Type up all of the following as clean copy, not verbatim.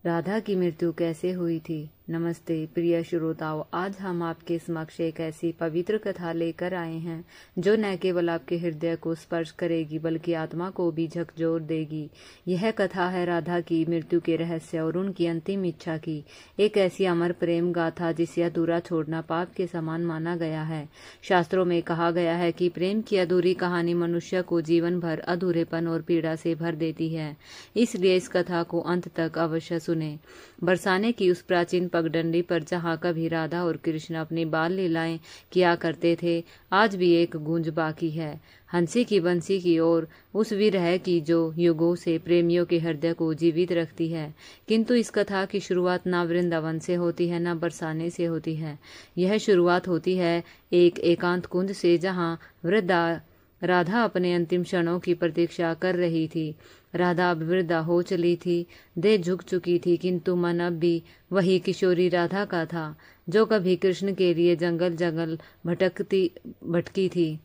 राधा की मृत्यु कैसे हुई थी? नमस्ते प्रिय श्रोताओं, आज हम आपके समक्ष एक ऐसी पवित्र कथा लेकर आए हैं जो न केवल आपके हृदय को स्पर्श करेगी बल्कि आत्मा को भी झकझोर देगी। यह कथा है राधा की मृत्यु के रहस्य और उनकी अंतिम इच्छा की। एक ऐसी अमर प्रेम गाथा जिसे अधूरा छोड़ना पाप के समान माना गया है। शास्त्रों में कहा गया है कि प्रेम की अधूरी कहानी मनुष्य को जीवन भर अधूरेपन और पीड़ा से भर देती है। इसलिए इस कथा को अंत तक अवश्य सुने। बरसाने की उस प्राचीन पगडंडी पर जहाँ कभी राधा और कृष्ण अपनी बाल लीलाएं किया करते थे, आज भी एक गूंज बाकी है हंसी की बंसी की और उस विरह की जो युगों से प्रेमियों के हृदय को जीवित रखती है। किंतु इस कथा की शुरुआत न वृंदावन से होती है न बरसाने से होती है। यह शुरुआत होती है एक एकांत कुंज से जहाँ वृद्धा राधा अपने अंतिम क्षणों की प्रतीक्षा कर रही थी। राधा अब वृद्धा हो चली थी, देह झुक चुकी थी, किंतु मन अब भी वही किशोरी राधा का था जो कभी कृष्ण के लिए जंगल जंगल भटकी थी।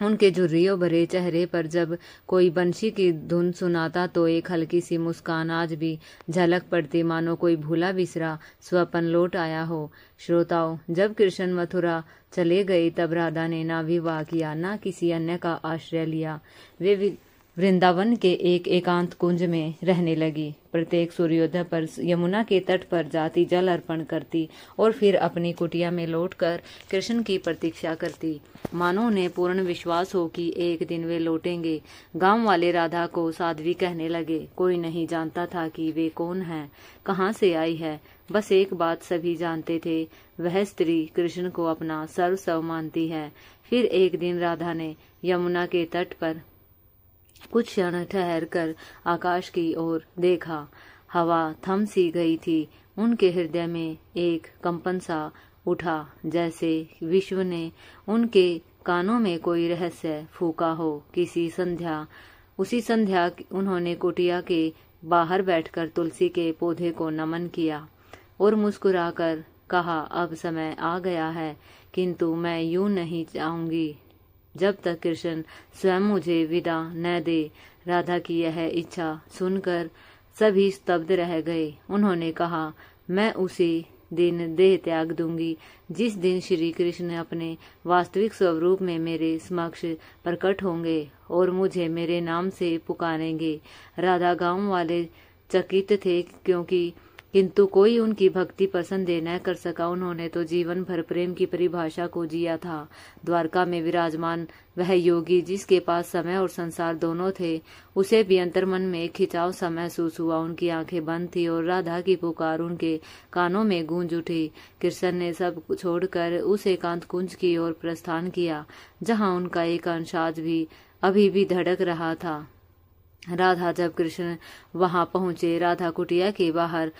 उनके झुर्रियों भरे चेहरे पर जब कोई बंशी की धुन सुनाता तो एक हल्की सी मुस्कान आज भी झलक पड़ती, मानो कोई भूला बिसरा स्वपन लौट आया हो। श्रोताओं, जब कृष्ण मथुरा चले गए तब राधा ने ना विवाह किया ना किसी अन्य का आश्रय लिया। वे वृंदावन के एक एकांत कुंज में रहने लगी। प्रत्येक सूर्योदय पर यमुना के तट पर जाती, जल अर्पण करती और फिर अपनी कुटिया में लौटकर कृष्ण की प्रतीक्षा करती, मानो उन्हें पूर्ण विश्वास हो कि एक दिन वे लौटेंगे। गांव वाले राधा को साध्वी कहने लगे। कोई नहीं जानता था कि वे कौन है, कहाँ से आई है। बस एक बात सभी जानते थे, वह स्त्री कृष्ण को अपना सर्वस्व मानती है। फिर एक दिन राधा ने यमुना के तट पर कुछ क्षण ठहर कर आकाश की ओर देखा। हवा थम सी गई थी। उनके हृदय में एक कंपन सा उठा, जैसे विश्व ने उनके कानों में कोई रहस्य फूका हो। उसी संध्या उन्होंने कुटिया के बाहर बैठकर तुलसी के पौधे को नमन किया और मुस्कुराकर कहा, अब समय आ गया है, किंतु मैं यूं नहीं चाहूंगी जब तक कृष्ण स्वयं मुझे विदा न दे। राधा की यह इच्छा सुनकर सभी स्तब्ध रह गए। उन्होंने कहा, मैं उसी दिन देह त्याग दूंगी जिस दिन श्री कृष्ण अपने वास्तविक स्वरूप में मेरे समक्ष प्रकट होंगे और मुझे मेरे नाम से पुकारेंगे। राधा गांव वाले चकित थे किंतु कोई उनकी भक्ति पसंद न कर सका। उन्होंने तो जीवन भर प्रेम की परिभाषा को जिया था। द्वारका में विराजमान वह योगी जिसके पास समय और संसार दोनों थे, उसे भी अंतर्मन में एक खिंचाव सा महसूस हुआ। उनकी आंखें बंद थी और राधा की पुकार उनके कानों में गूंज उठी। कृष्ण ने सब छोड़कर उस एकांत कुंज की ओर प्रस्थान किया जहाँ उनका एक अंश आज भी अभी भी धड़क रहा था। राधा जब कृष्ण वहां पहुंचे, राधा कुटिया के बाहर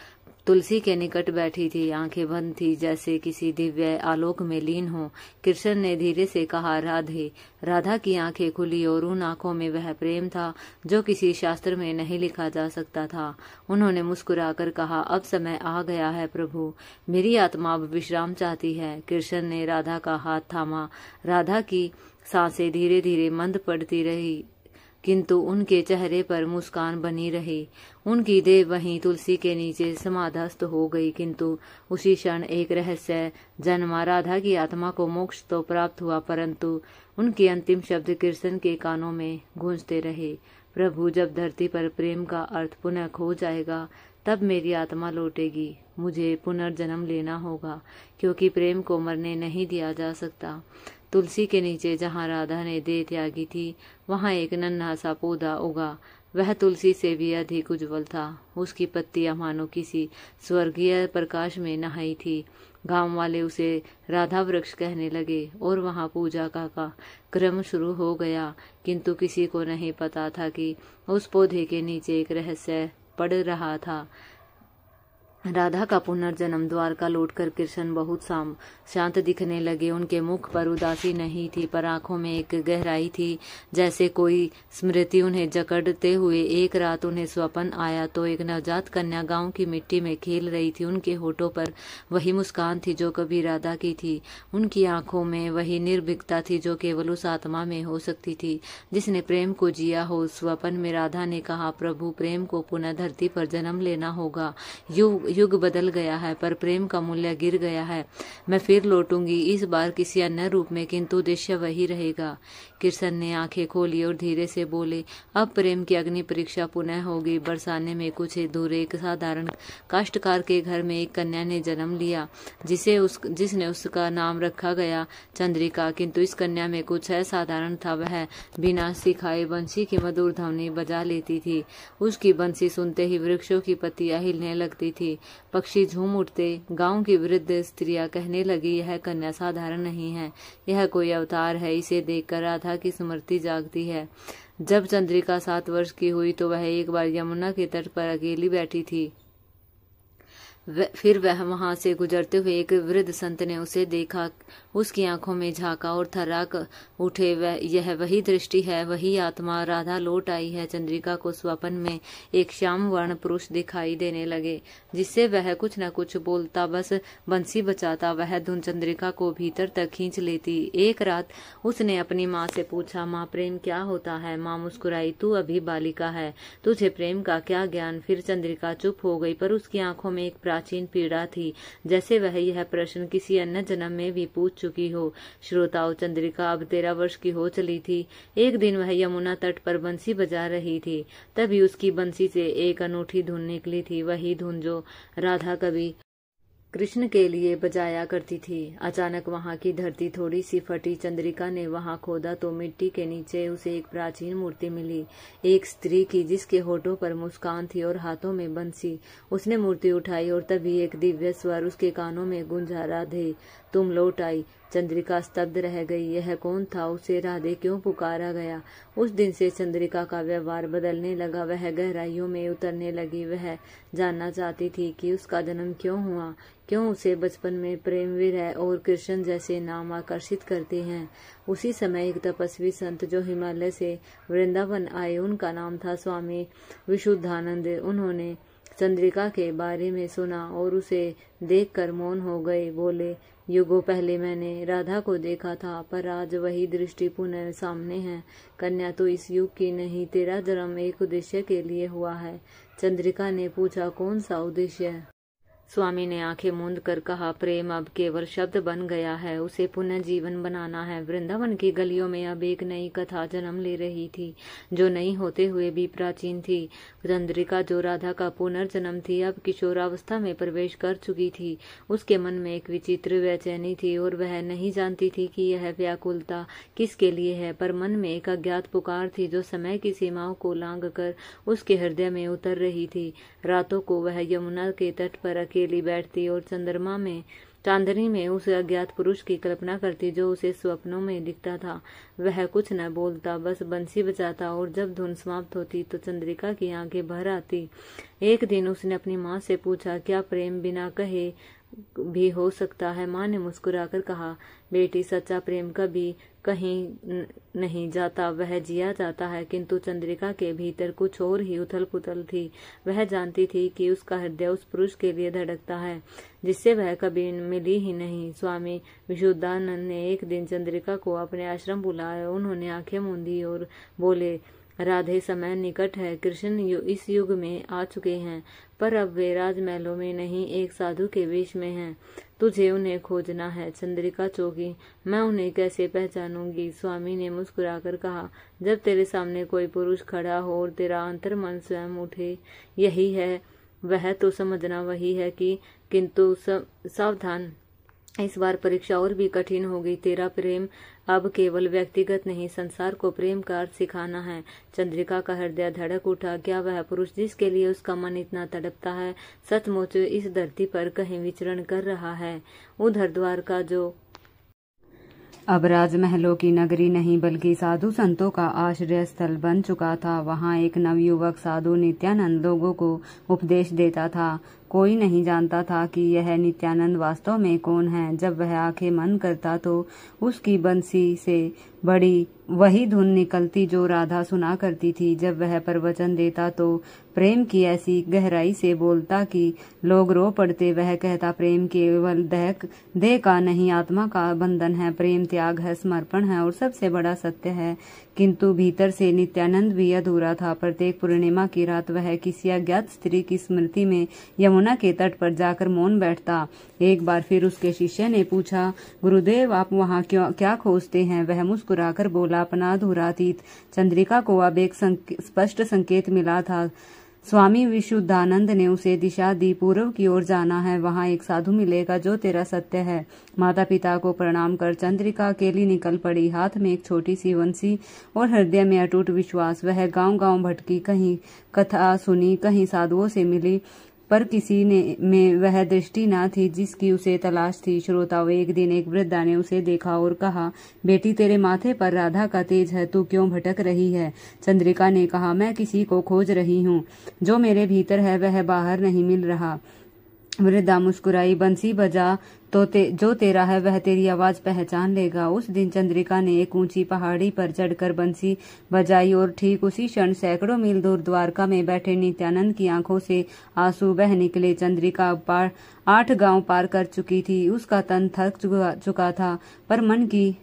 तुलसी के निकट बैठी थी, आंखें बंद थी, जैसे किसी दिव्य आलोक में लीन हो। कृष्ण ने धीरे से कहा, राधे। राधा की आंखें खुली और उन आंखों में वह प्रेम था जो किसी शास्त्र में नहीं लिखा जा सकता था। उन्होंने मुस्कुराकर कहा, अब समय आ गया है प्रभु, मेरी आत्मा अब विश्राम चाहती है। कृष्ण ने राधा का हाथ थामा। राधा की सांसें धीरे धीरे मंद पड़ती रही, किंतु उनके चेहरे पर मुस्कान बनी रही। उनकी देह वहीं तुलसी के नीचे समाधस्त हो गई, किंतु उसी क्षण एक रहस्य जन्मा। राधा की आत्मा को मोक्ष तो प्राप्त हुआ, परंतु उनके अंतिम शब्द कृष्ण के कानों में गूंजते रहे, प्रभु, जब धरती पर प्रेम का अर्थ पुनः खो जाएगा तब मेरी आत्मा लौटेगी। मुझे पुनर्जन्म लेना होगा, क्योंकि प्रेम को मरने नहीं दिया जा सकता। तुलसी के नीचे जहाँ राधा ने देह त्यागी थी, वहाँ एक नन्हा सा पौधा उगा। वह तुलसी से भी अधिक उज्जवल था। उसकी पत्तियां मानो किसी स्वर्गीय प्रकाश में नहाई थी। गांव वाले उसे राधा वृक्ष कहने लगे और वहाँ पूजा का क्रम शुरू हो गया, किंतु किसी को नहीं पता था कि उस पौधे के नीचे एक रहस्य पड़ रहा था। राधा का पुनर्जन्म द्वारका लौटकर कृष्ण बहुत शांत दिखने लगे। उनके मुख पर उदासी नहीं थी, पर आंखों में एक गहराई थी, जैसे कोई स्मृति उन्हें जकड़ते हुए। एक रात उन्हें स्वप्न आया तो एक नवजात कन्या गांव की मिट्टी में खेल रही थी। उनके होठों पर वही मुस्कान थी जो कभी राधा की थी। उनकी आंखों में वही निर्भीकता थी जो केवल उस आत्मा में हो सकती थी जिसने प्रेम को जिया हो। स्वप्न में राधा ने कहा, प्रभु, प्रेम को पुनः धरती पर जन्म लेना होगा। युग बदल गया है, पर प्रेम का मूल्य गिर गया है। मैं फिर लौटूंगी, इस बार किसी अन्य रूप में, किंतु उद्देश्य वही रहेगा। कृष्ण ने आंखें खोली और धीरे से बोले, अब प्रेम की अग्नि परीक्षा पुनः होगी। बरसाने में कुछ दूर एक साधारण काश्तकार के घर में एक कन्या ने जन्म लिया, जिसने उसका नाम रखा गया चंद्रिका। किंतु इस कन्या में कुछ असाधारण था। वह बिना सिखाए बंसी की मधुर ध्वनि बजा लेती थी। उसकी बंसी सुनते ही वृक्षों की पत्तियां हिलने लगती थी, पक्षी झूम उठते। गांव की वृद्ध स्त्रियां कहने लगी, यह कन्या साधारण नहीं है, यह कोई अवतार है। इसे देखकर राधा की स्मृति जागती है। जब चंद्रिका 7 वर्ष की हुई तो वह एक बार यमुना के तट पर अकेली बैठी थी। फिर वह वहां से गुजरते हुए एक वृद्ध संत ने उसे देखा। उसकी आंखों में झांका और थर्राक उठे। यह वही दृष्टि है, वही आत्मा। राधा लौट आई है। चंद्रिका को स्वप्न में एक श्याम वर्ण पुरुष दिखाई देने लगे, जिससे वह कुछ न कुछ बोलता, बस बंसी बचाता। वह धुन चंद्रिका को भीतर तक खींच लेती। एक रात उसने अपनी माँ से पूछा, माँ, प्रेम क्या होता है? माँ मुस्कुराई, तू अभी बालिका है, तुझे प्रेम का क्या ज्ञान। फिर चंद्रिका चुप हो गई, पर उसकी आंखों में एक प्राचीन पीड़ा थी, जैसे वह यह प्रश्न किसी अन्य जन्म में भी पूछ चुकी हो। श्रोताओं, चंद्रिका अब 13 वर्ष की हो चली थी। एक दिन वह यमुना तट पर बंसी बजा रही थी। तभी उसकी बंसी से एक अनूठी धुन निकली थी, वही धुन जो राधा कभी कृष्ण के लिए बजाया करती थी। अचानक वहां की धरती थोड़ी सी फटी। चंद्रिका ने वहां खोदा तो मिट्टी के नीचे उसे एक प्राचीन मूर्ति मिली, एक स्त्री की, जिसके होठों पर मुस्कान थी और हाथों में बंसी। उसने मूर्ति उठाई और तभी एक दिव्य स्वर उसके कानों में गूंजा, राधे, तुम लौट आई। चंद्रिका स्तब्ध रह गई। यह कौन था? उसे राधे क्यों पुकारा गया? उस दिन से चंद्रिका का व्यवहार बदलने लगा। वह गहराइयों में उतरने लगी। वह जानना चाहती थी कि उसका जन्म क्यों हुआ, क्यों उसे बचपन में प्रेम, विरह और कृष्ण जैसे नाम आकर्षित करते हैं। उसी समय एक तपस्वी संत जो हिमालय से वृंदावन आए, उनका नाम था स्वामी विशुद्धानंद। उन्होंने चंद्रिका के बारे में सुना और उसे देखकर मौन हो गए। बोले, युगों पहले मैंने राधा को देखा था, पर आज वही दृष्टि पुनः सामने है। कन्या तो इस युग की नहीं, तेरा जन्म एक उद्देश्य के लिए हुआ है। चंद्रिका ने पूछा, कौन सा उद्देश्य? स्वामी ने आंखें मूंद कर कहा, प्रेम अब केवल शब्द बन गया है, उसे पुनः जीवन बनाना है। वृंदावन की गलियों में अब एक नई कथा जन्म ले रही थी, जो नई होते हुए भी प्राचीन थी। चंद्रिका जो राधा का पुनर्जन्म थी, अब किशोरावस्था में प्रवेश कर चुकी थी। उसके मन में एक विचित्र बेचैनी थी और वह नहीं जानती थी कि यह व्याकुलता किसके लिए है। पर मन में एक अज्ञात पुकार थी जो समय की सीमाओं को लांघकर उसके हृदय में उतर रही थी। रातों को वह यमुना के तट पर अकेली बैठती और चंद्रमा में, चांदनी में उस अज्ञात पुरुष की कल्पना करती जो उसे स्वप्नों में दिखता था। वह कुछ न बोलता, बस बंसी बजाता, और जब धुन समाप्त होती तो चंद्रिका की आंखें भर आती। एक दिन उसने अपनी माँ से पूछा, क्या प्रेम बिना कहे भी हो सकता है? माँ ने मुस्कुराकर कहा, बेटी, सच्चा प्रेम कभी कहीं नहीं जाता, वह जिया जाता है। किंतु चंद्रिका के भीतर कुछ और ही उथल पुथल थी। वह जानती थी कि उसका हृदय उस पुरुष के लिए धड़कता है जिससे वह कभी मिली ही नहीं। स्वामी विशुद्धानंद ने एक दिन चंद्रिका को अपने आश्रम बुलाया। उन्होंने आंखें मूंदी और बोले, राधे, समय निकट है। कृष्ण इस युग में आ चुके हैं, पर अब वे राजमहलों में नहीं, एक साधु के वेश में हैं। तुझे उन्हें खोजना है। चंद्रिका चौंकी। मैं उन्हें कैसे पहचानूंगी? स्वामी ने मुस्कुराकर कहा, जब तेरे सामने कोई पुरुष खड़ा हो और तेरा अंतर्मन स्वयं उठे, यही है वह, तो समझना वही है कि, किंतु सावधान, इस बार परीक्षा और भी कठिन होगी। तेरा प्रेम अब केवल व्यक्तिगत नहीं, संसार को प्रेम का अर्थ सिखाना है। चंद्रिका का हृदय धड़क उठा। क्या वह पुरुष जिसके लिए उसका मन इतना तड़पता है सचमुच इस धरती पर कहीं विचरण कर रहा है? उधर द्वारका जो अब राजमहलों की नगरी नहीं बल्कि साधु संतों का आश्रय स्थल बन चुका था, वहां एक नवयुवक साधु नित्यानंद लोगों को उपदेश देता था। कोई नहीं जानता था कि यह नित्यानंद वास्तव में कौन है। जब वह आंखें बंद करता तो उसकी बंसी से बड़ी वही धुन निकलती जो राधा सुना करती थी। जब वह प्रवचन देता तो प्रेम की ऐसी गहराई से बोलता कि लोग रो पड़ते। वह कहता, प्रेम केवल देह का नहीं, आत्मा का बंधन है। प्रेम त्याग है, समर्पण है और सबसे बड़ा सत्य है। किंतु भीतर से नित्यानंद भी अधूरा था। प्रत्येक पूर्णिमा की रात वह किसी अज्ञात स्त्री की स्मृति में यमुना के तट पर जाकर मौन बैठता। एक बार फिर उसके शिष्य ने पूछा, गुरुदेव आप वहाँ क्या खोजते हैं? वह मुस्कुराकर बोला, अपना अधूरा अतीत। चंद्रिका को अब एक स्पष्ट संकेत मिला था। स्वामी विशुद्धानंद ने उसे दिशा दी, पूर्व की ओर जाना है, वहाँ एक साधु मिलेगा जो तेरा सत्य है। माता पिता को प्रणाम कर चंद्रिका अकेली निकल पड़ी, हाथ में एक छोटी सी बंसी और हृदय में अटूट विश्वास। वह गांव-गांव भटकी, कहीं कथा सुनी, कहीं साधुओं से मिली, पर किसी में वह दृष्टि न थी जिसकी उसे तलाश थी। श्रोताओं, एक दिन एक वृद्धा ने उसे देखा और कहा, बेटी तेरे माथे पर राधा का तेज है, तू क्यों भटक रही है? चंद्रिका ने कहा, मैं किसी को खोज रही हूँ। जो मेरे भीतर है वह बाहर नहीं मिल रहा। वृद्धा मुस्कुराई, बंसी बजा तो जो तेरा है वह तेरी आवाज पहचान लेगा। उस दिन चंद्रिका ने एक ऊंची पहाड़ी पर चढ़कर बंसी बजाई और ठीक उसी क्षण सैकड़ों मील दूर द्वारका में बैठे नित्यानंद की आंखों से आंसू बह निकले। चंद्रिका 8 गांव पार कर चुकी थी। उसका तन थक चुका था, पर मन की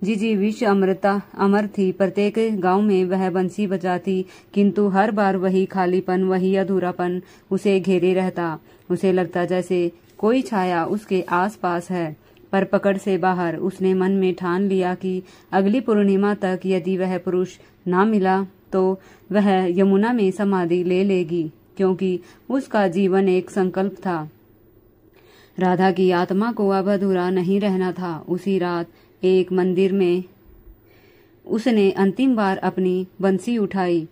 जिजीविष अमर थी। प्रत्येक गांव में वह बंसी बजाती, किंतु हर बार वही खालीपन, वही अधूरापन उसे घेरे रहता। उसे लगता जैसे कोई छाया उसके आस पास है, पर पकड़ से बाहर। उसने मन में ठान लिया कि अगली पूर्णिमा तक यदि वह पुरुष ना मिला तो वह यमुना में समाधि ले लेगी, क्योंकि उसका जीवन एक संकल्प था। राधा की आत्मा को अब अधूरा नहीं रहना था। उसी रात एक मंदिर में उसने अंतिम बार अपनी बंसी उठाई,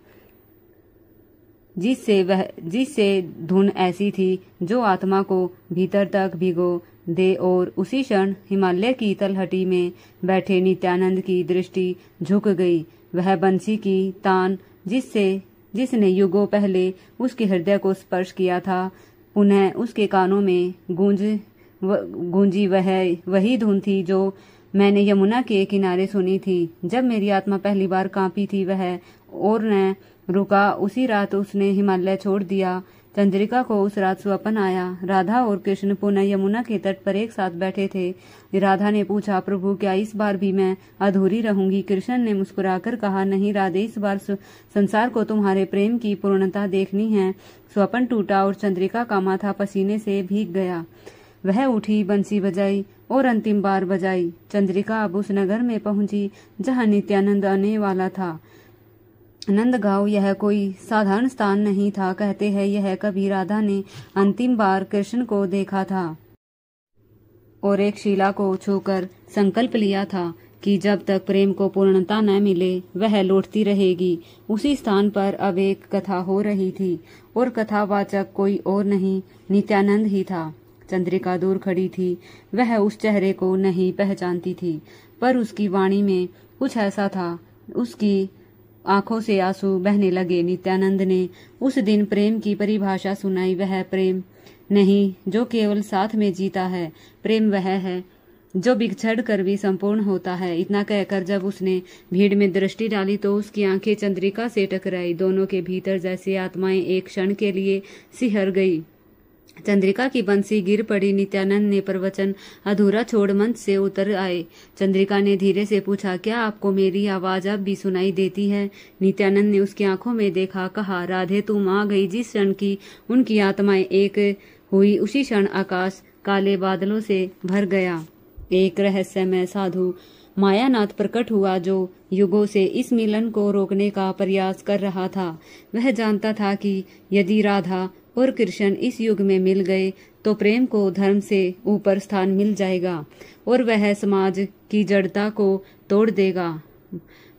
जिससे धुन ऐसी थी जो आत्मा को भीतर तक भिगो दे। और उसी क्षण हिमालय की तलहटी में बैठे नित्यानंद की दृष्टि झुक गई। वह बंसी की तान जिसने युगों पहले उसके हृदय को स्पर्श किया था, पुनः उसके कानों में गूंजी वही धुन थी जो मैंने यमुना के किनारे सुनी थी जब मेरी आत्मा पहली बार कांपी थी। वह और न रुका। उसी रात उसने हिमालय छोड़ दिया। चंद्रिका को उस रात स्वप्न आया। राधा और कृष्ण पुनः यमुना के तट पर एक साथ बैठे थे। राधा ने पूछा, प्रभु क्या इस बार भी मैं अधूरी रहूंगी? कृष्ण ने मुस्कुराकर कहा, नहीं राधे, इस बार संसार को तुम्हारे प्रेम की पूर्णता देखनी है। स्वप्न टूटा और चंद्रिका का माथा पसीने से भीग गया। वह उठी, बंसी बजाई और अंतिम बार बजाई। चंद्रिका अब उस नगर में पहुंची जहां नित्यानंद आने वाला था। नंदगांव यह कोई साधारण स्थान नहीं था। कहते हैं यह कभी राधा ने अंतिम बार कृष्ण को देखा था और एक शिला को छूकर संकल्प लिया था कि जब तक प्रेम को पूर्णता न मिले वह लौटती रहेगी। उसी स्थान पर अब एक कथा हो रही थी और कथावाचक कोई और नहीं, नित्यानंद ही था। चंद्रिका दूर खड़ी थी। वह उस चेहरे को नहीं पहचानती थी, पर उसकी वाणी में कुछ ऐसा था। उसकी आंखों से आंसू बहने लगे। नित्यानंद ने उस दिन प्रेम की परिभाषा सुनाई। वह प्रेम नहीं जो केवल साथ में जीता है, प्रेम वह है जो बिछड़ कर भी संपूर्ण होता है। इतना कहकर जब उसने भीड़ में दृष्टि डाली तो उसकी आंखें चंद्रिका से टकराई। दोनों के भीतर जैसे आत्माएं एक क्षण के लिए सिहर गई। चंद्रिका की बंसी गिर पड़ी। नित्यानंद ने प्रवचन अधूरा छोड़ मंच से उतर आए। चंद्रिका ने धीरे से पूछा, क्या आपको मेरी आवाज अब भी सुनाई देती है? नित्यानंद ने उसकी आंखों में देखा, कहा, राधे तुम आ गई। जिस क्षण की उनकी आत्माएं एक हुई उसी क्षण आकाश काले बादलों से भर गया। एक रहस्यमय साधु मायानाथ प्रकट हुआ जो युगों से इस मिलन को रोकने का प्रयास कर रहा था। वह जानता था कि यदि राधा और कृष्ण इस युग में मिल गए तो प्रेम को धर्म से ऊपर स्थान मिल जाएगा और वह समाज की जड़ता को तोड़ देगा।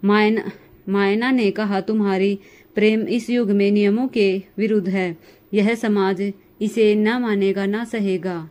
मायना ने कहा, तुम्हारी प्रेम इस युग में नियमों के विरुद्ध है। यह समाज इसे न मानेगा, न सहेगा।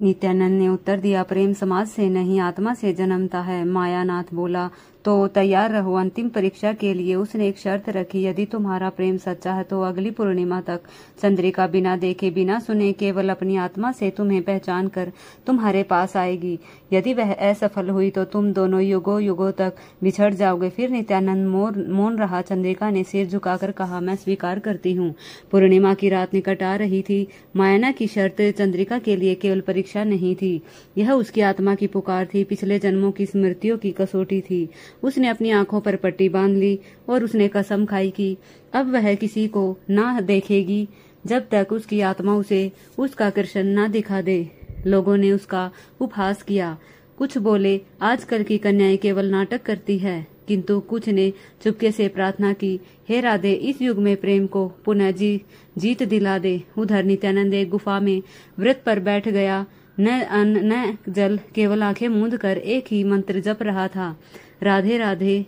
नित्यानंद ने उत्तर दिया, प्रेम समाज से नहीं आत्मा से जन्मता है। मायानाथ बोला, तो तैयार रहो अंतिम परीक्षा के लिए। उसने एक शर्त रखी, यदि तुम्हारा प्रेम सच्चा है तो अगली पूर्णिमा तक चंद्रिका बिना देखे बिना सुने केवल अपनी आत्मा से तुम्हें पहचान कर तुम्हारे पास आएगी। यदि वह असफल हुई तो तुम दोनों युगों युगों तक बिछड़ जाओगे। फिर नित्यानंद मौन रहा। चंद्रिका ने सिर झुकाकर कहा, मैं स्वीकार करती हूँ। पूर्णिमा की रात निकट आ रही थी। मायना की शर्त चंद्रिका के लिए केवल परीक्षा नहीं थी, यह उसकी आत्मा की पुकार थी, पिछले जन्मों की स्मृतियों की कसौटी थी। उसने अपनी आंखों पर पट्टी बांध ली और उसने कसम खाई कि अब वह किसी को ना देखेगी जब तक उसकी आत्मा उसे उसका कृष्ण ना दिखा दे। लोगों ने उसका उपहास किया। कुछ बोले, आजकल की कन्याएं केवल नाटक करती है, किंतु कुछ ने चुपके से प्रार्थना की, हे राधे, इस युग में प्रेम को पुनः जीत दिला दे। उधर नित्यानंद एक गुफा में व्रत पर बैठ गया। न अन्न न जल, केवल आंखें मूंद कर एक ही मंत्र जप रहा था, राधे राधे।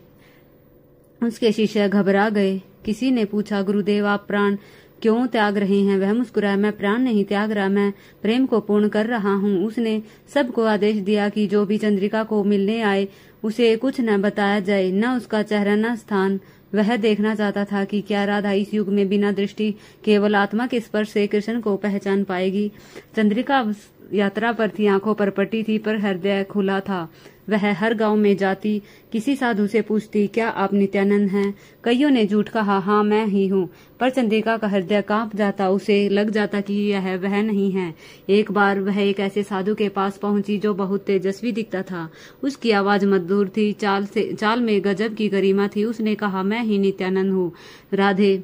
उसके शिष्य घबरा गए। किसी ने पूछा, गुरुदेव आप प्राण क्यों त्याग रहे हैं? वह मुस्कुराया, मैं प्राण नहीं त्याग रहा, मैं प्रेम को पूर्ण कर रहा हूँ। उसने सबको आदेश दिया कि जो भी चंद्रिका को मिलने आए उसे कुछ न बताया जाए, न उसका चेहरा न स्थान। वह देखना चाहता था कि क्या राधा इस युग में बिना दृष्टि केवल आत्मा के स्पर्श से कृष्ण को पहचान पाएगी। चंद्रिका यात्रा पर थी, आंखों पर पट्टी थी, पर हृदय खुला था। वह हर गांव में जाती, किसी साधु से पूछती, क्या आप नित्यानंद हैं? कईयों ने झूठ कहा, हाँ मैं ही हूँ, पर चंद्रिका का हृदय कांप जाता। उसे लग जाता कि यह वह नहीं है। एक बार वह एक ऐसे साधु के पास पहुंची जो बहुत तेजस्वी दिखता था। उसकी आवाज मधुर थी, चाल में गजब की गरिमा थी। उसने कहा, मैं ही नित्यानंद हूँ राधे।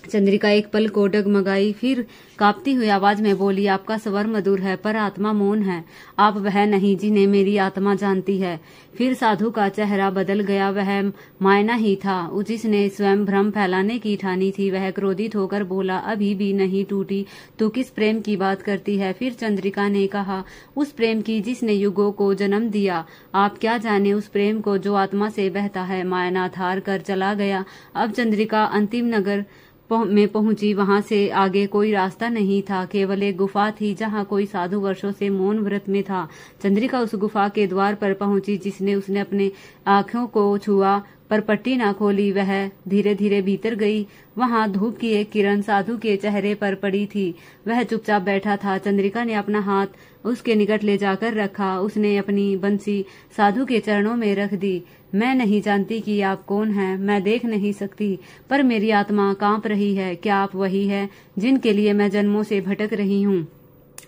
चंद्रिका एक पल को डगमगाई, फिर कांपती हुई आवाज में बोली, आपका स्वर मधुर है पर आत्मा मौन है। आप वह नहीं जिन्हें मेरी आत्मा जानती है। फिर साधु का चेहरा बदल गया। वह मायना ही था जिसने स्वयं भ्रम फैलाने की ठानी थी। वह क्रोधित होकर बोला, अभी भी नहीं टूटी, तू किस प्रेम की बात करती है? फिर चंद्रिका ने कहा, उस प्रेम की जिसने युगों को जन्म दिया। आप क्या जाने उस प्रेम को जो आत्मा से बहता है। मायना थार कर चला गया। अब चंद्रिका अंतिम नगर में पहुंची। वहां से आगे कोई रास्ता नहीं था, केवल एक गुफा थी जहां कोई साधु वर्षों से मौन व्रत में था। चंद्रिका उस गुफा के द्वार पर पहुंची जिसने उसने अपने आंखों को छुआ पर पट्टी ना खोली। वह धीरे धीरे भीतर गई। वहां धूप की एक किरण साधु के चेहरे पर पड़ी थी। वह चुपचाप बैठा था। चंद्रिका ने अपना हाथ उसके निकट ले जाकर रखा। उसने अपनी बंसी साधु के चरणों में रख दी। मैं नहीं जानती कि आप कौन हैं, मैं देख नहीं सकती, पर मेरी आत्मा कांप रही है। क्या आप वही है जिनके लिए मैं जन्मों से भटक रही हूँ?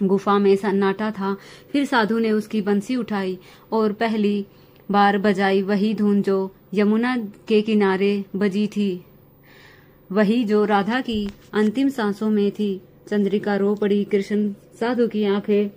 गुफा में सन्नाटा था। फिर साधु ने उसकी बंसी उठाई और पहली बार बजाई, वही धुन जो यमुना के किनारे बजी थी, वही जो राधा की अंतिम सांसों में थी। चंद्रिका रो पड़ी। कृष्ण साधु की आंखें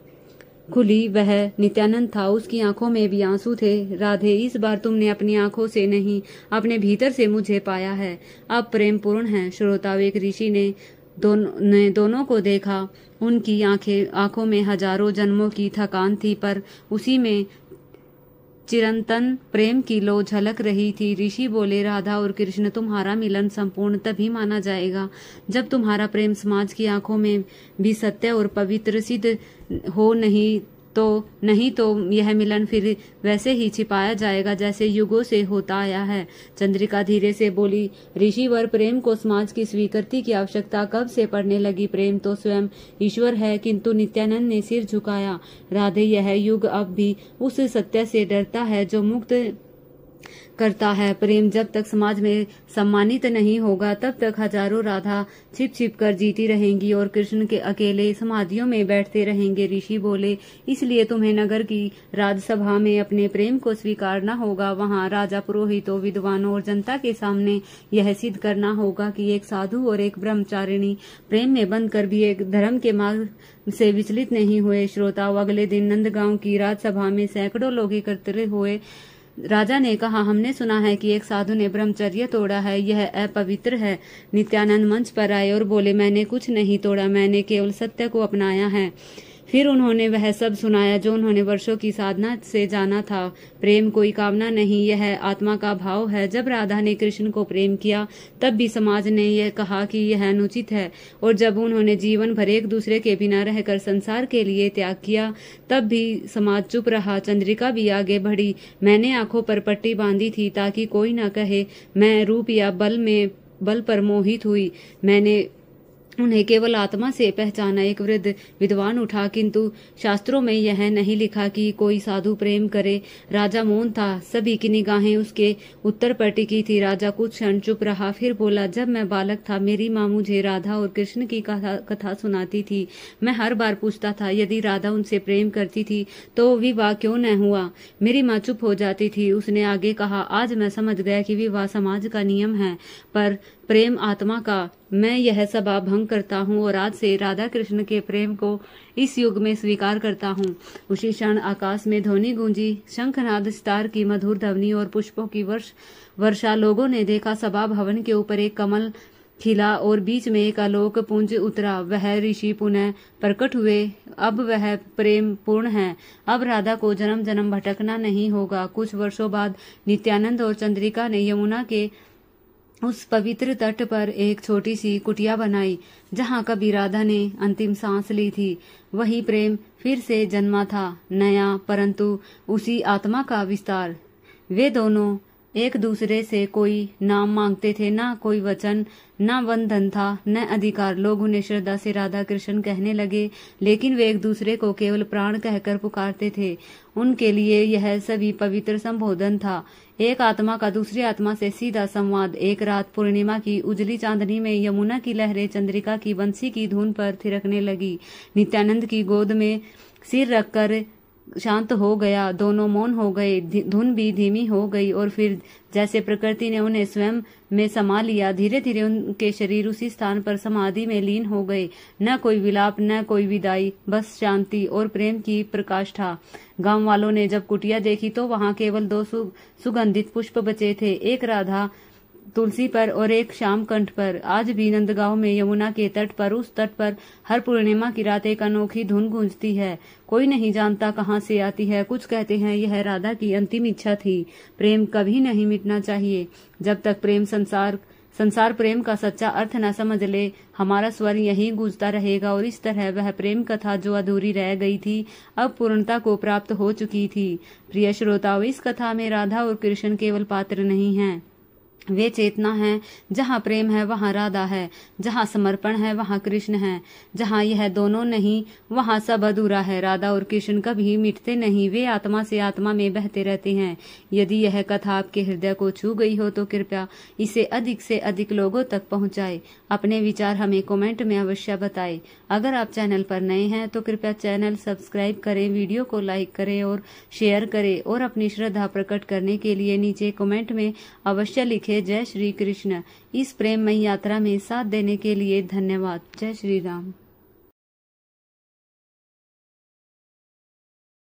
खुली। वह नित्यानंद था, उसकी आंखों में भी आंसू थे। राधे, इस बार तुमने अपनी आंखों से नहीं, अपने भीतर से मुझे पाया है। अब प्रेम पूर्ण है। श्रोताओं, एक ऋषि ने दोनों को देखा। उनकी आंखों में हजारों जन्मों की थकान थी, पर उसी में चिरंतन प्रेम की लो झलक रही थी। ऋषि बोले, राधा और कृष्ण, तुम्हारा मिलन संपूर्ण तभी माना जाएगा जब तुम्हारा प्रेम समाज की आंखों में भी सत्य और पवित्र सिद्ध हो। नहीं तो यह मिलन फिर वैसे ही छिपाया जाएगा जैसे युगों से होता आया है। चंद्रिका धीरे से बोली, ऋषिवर, प्रेम को समाज की स्वीकृति की आवश्यकता कब से पड़ने लगी? प्रेम तो स्वयं ईश्वर है। किंतु नित्यानंद ने सिर झुकाया। राधे, यह युग अब भी उस सत्य से डरता है जो मुक्त करता है। प्रेम जब तक समाज में सम्मानित नहीं होगा तब तक हजारों राधा छिप छिप कर जीती रहेंगी और कृष्ण के अकेले समाधियों में बैठते रहेंगे। ऋषि बोले, इसलिए तुम्हें नगर की राजसभा में अपने प्रेम को स्वीकारना होगा। वहां राजा, पुरोहितों, विद्वानों और जनता के सामने यह सिद्ध करना होगा कि एक साधु और एक ब्रह्मचारिणी प्रेम में बंधकर भी एक धर्म के मार्ग से विचलित नहीं हुए। श्रोताओं, अगले दिन नंदगांव की राजसभा में सैकड़ों लोग एकत्रित हुए। राजा ने कहा, हमने सुना है कि एक साधु ने ब्रह्मचर्य तोड़ा है, यह अपवित्र है। नित्यानंद मंच पर आए और बोले, मैंने कुछ नहीं तोड़ा, मैंने केवल सत्य को अपनाया है। फिर उन्होंने वह सब सुनाया जो उन्होंने वर्षों की साधना से जाना था। प्रेम कोई कामना नहीं, यह आत्मा का भाव है। जब राधा ने कृष्ण को प्रेम किया तब भी समाज ने यह कहा कि यह अनुचित है, और जब उन्होंने जीवन भर एक दूसरे के बिना रहकर संसार के लिए त्याग किया तब भी समाज चुप रहा। चंद्रिका भी आगे बढ़ी। मैंने आंखों पर पट्टी बांधी थी ताकि कोई न कहे मैं रूप या बल पर मोहित हुई। मैंने उन्हें केवल आत्मा से पहचाना। एक वृद्ध विद्वान उठा, किंतु शास्त्रों में यह नहीं लिखा कि कोई साधु प्रेम करे। राजा मौन था। सभी की निगाहें उसके उत्तर पर टिकी थी। राजा कुछ क्षण चुप रहा, फिर बोला, जब मैं बालक था मेरी माँ मुझे राधा और कृष्ण की कथा सुनाती थी। मैं हर बार पूछता था यदि राधा उनसे प्रेम करती थी तो विवाह क्यों न हुआ। मेरी माँ चुप हो जाती थी। उसने आगे कहा, आज मैं समझ गया कि विवाह समाज का नियम है पर प्रेम आत्मा का। मैं यह सभा भंग करता हूँ और आज से राधा कृष्ण के प्रेम को इस युग में स्वीकार करता हूँ। उसी क्षण आकाश में ध्वनि गूंजी, शंखनाद, सितार की मधुर ध्वनि और पुष्पों की वर्षा। लोगों ने देखा सभा भवन के ऊपर एक कमल खिला और बीच में एक आलोक पुंज उतरा। वह ऋषि पुनः प्रकट हुए। अब वह प्रेम पूर्ण है। अब राधा को जन्म जन्म भटकना नहीं होगा। कुछ वर्षों बाद नित्यानंद और चंद्रिका ने यमुना के उस पवित्र तट पर एक छोटी सी कुटिया बनाई जहाँ कभी राधा ने अंतिम सांस ली थी। वही प्रेम फिर से जन्मा था, नया, परंतु उसी आत्मा का विस्तार। वे दोनों एक दूसरे से कोई नाम मांगते थे, ना कोई वचन, न बंधन था, न अधिकार। लोग उन्हें श्रद्धा से राधा कृष्ण कहने लगे, लेकिन वे एक दूसरे को केवल प्राण कहकर पुकारते थे। उनके लिए यह सभी पवित्र संबोधन था। एक आत्मा का दूसरी आत्मा से सीधा संवाद। एक रात पूर्णिमा की उजली चांदनी में यमुना की लहरें चंद्रिका की बंसी की धुन पर थिरकने लगी। नित्यानंद की गोद में सिर रखकर शांत हो गया। दोनों मौन हो गए। धुन भी धीमी हो गई और फिर जैसे प्रकृति ने उन्हें स्वयं में समा लिया, धीरे धीरे उनके शरीर उसी स्थान पर समाधि में लीन हो गए। न कोई विलाप, न कोई विदाई, बस शांति और प्रेम की प्रकाष्ठा। गांव वालों ने जब कुटिया देखी तो वहां केवल 2 सुगंधित पुष्प बचे थे, एक राधा तुलसी पर और एक श्याम कंठ पर। आज भी नंदगांव में यमुना के तट पर, उस तट पर हर पूर्णिमा की रात एक अनोखी धुन गूंजती है। कोई नहीं जानता कहाँ से आती है। कुछ कहते हैं यह राधा की अंतिम इच्छा थी। प्रेम कभी नहीं मिटना चाहिए। जब तक प्रेम संसार प्रेम का सच्चा अर्थ न समझ ले, हमारा स्वर यहीं गूंजता रहेगा। और इस तरह वह प्रेम कथा जो अधूरी रह गई थी अब पूर्णता को प्राप्त हो चुकी थी। प्रिय श्रोताओ, इस कथा में राधा और कृष्ण केवल पात्र नहीं हैं, वे चेतना है। जहाँ प्रेम है वहाँ राधा है, जहाँ समर्पण है वहाँ कृष्ण है। जहाँ यह दोनों नहीं वहाँ सब अधूरा है। राधा और कृष्ण कभी मिटते नहीं, वे आत्मा से आत्मा में बहते रहते हैं। यदि यह कथा आपके हृदय को छू गई हो तो कृपया इसे अधिक से अधिक लोगों तक पहुँचाएं। अपने विचार हमें कमेंट में अवश्य बताएं। अगर आप चैनल पर नए हैं तो कृपया चैनल सब्सक्राइब करें, वीडियो को लाइक करें और शेयर करें, और अपनी श्रद्धा प्रकट करने के लिए नीचे कमेंट में अवश्य लिखें, जय श्री कृष्ण। इस प्रेममयी यात्रा में साथ देने के लिए धन्यवाद। जय श्री राम।